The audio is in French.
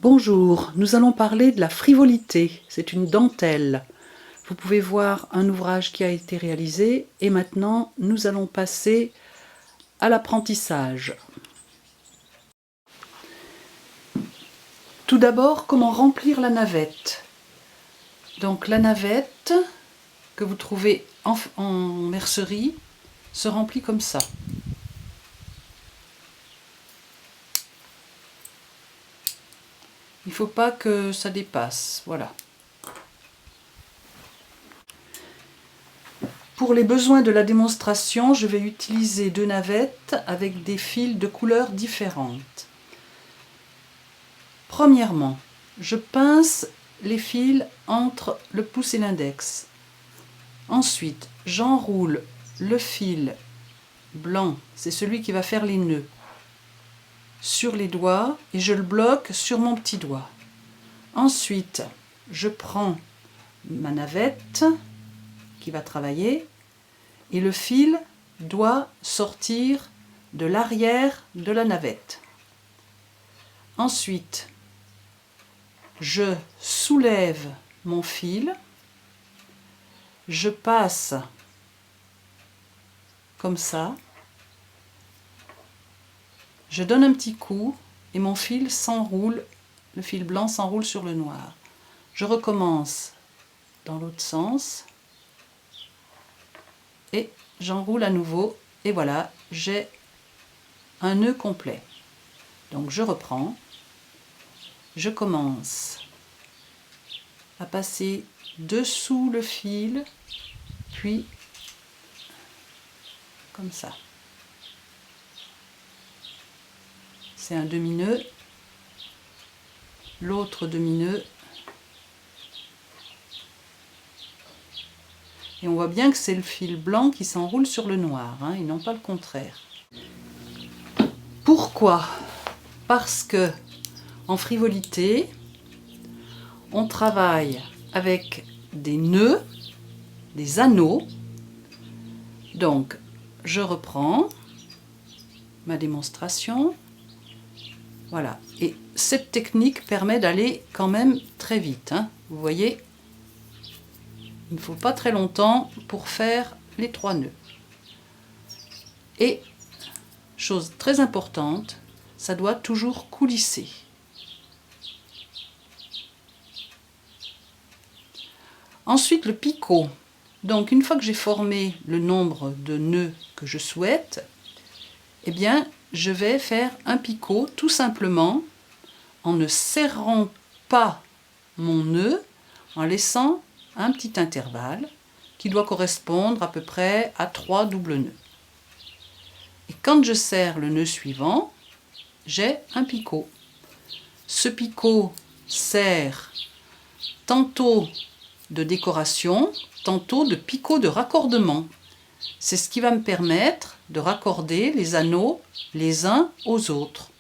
Bonjour, nous allons parler de la frivolité. C'est une dentelle. Vous pouvez voir un ouvrage qui a été réalisé et maintenant nous allons passer à l'apprentissage. Tout d'abord, comment remplir la navette. Donc la navette que vous trouvez en mercerie se remplit comme ça. Il ne faut pas que ça dépasse, voilà. Pour les besoins de la démonstration, je vais utiliser deux navettes avec des fils de couleurs différentes. Premièrement, je pince les fils entre le pouce et l'index. Ensuite, j'enroule le fil blanc, c'est celui qui va faire les nœuds, sur les doigts et je le bloque sur mon petit doigt. Ensuite, je prends ma navette qui va travailler et le fil doit sortir de l'arrière de la navette. Ensuite, je soulève mon fil, je passe comme ça, je donne un petit coup et mon fil s'enroule, le fil blanc s'enroule sur le noir. Je recommence dans l'autre sens et j'enroule à nouveau et voilà, j'ai un nœud complet. Donc je reprends, je commence à passer dessous le fil, puis comme ça. C'est un demi-nœud, l'autre demi-nœud. Et on voit bien que c'est le fil blanc qui s'enroule sur le noir, et non pas le contraire. Pourquoi? Parce que en frivolité, on travaille avec des nœuds, des anneaux. Donc, je reprends ma démonstration. Voilà. Et cette technique permet d'aller quand même très vite. Vous voyez, il ne faut pas très longtemps pour faire les 3 nœuds. Et, chose très importante, ça doit toujours coulisser. Ensuite, le picot. Donc, une fois que j'ai formé le nombre de nœuds que je souhaite, eh bien, je vais faire un picot tout simplement en ne serrant pas mon nœud, en laissant un petit intervalle qui doit correspondre à peu près à 3 doubles nœuds. Et quand je serre le nœud suivant, j'ai un picot. Ce picot sert tantôt de décoration, tantôt de picot de raccordement. C'est ce qui va me permettre de raccorder les anneaux les uns aux autres.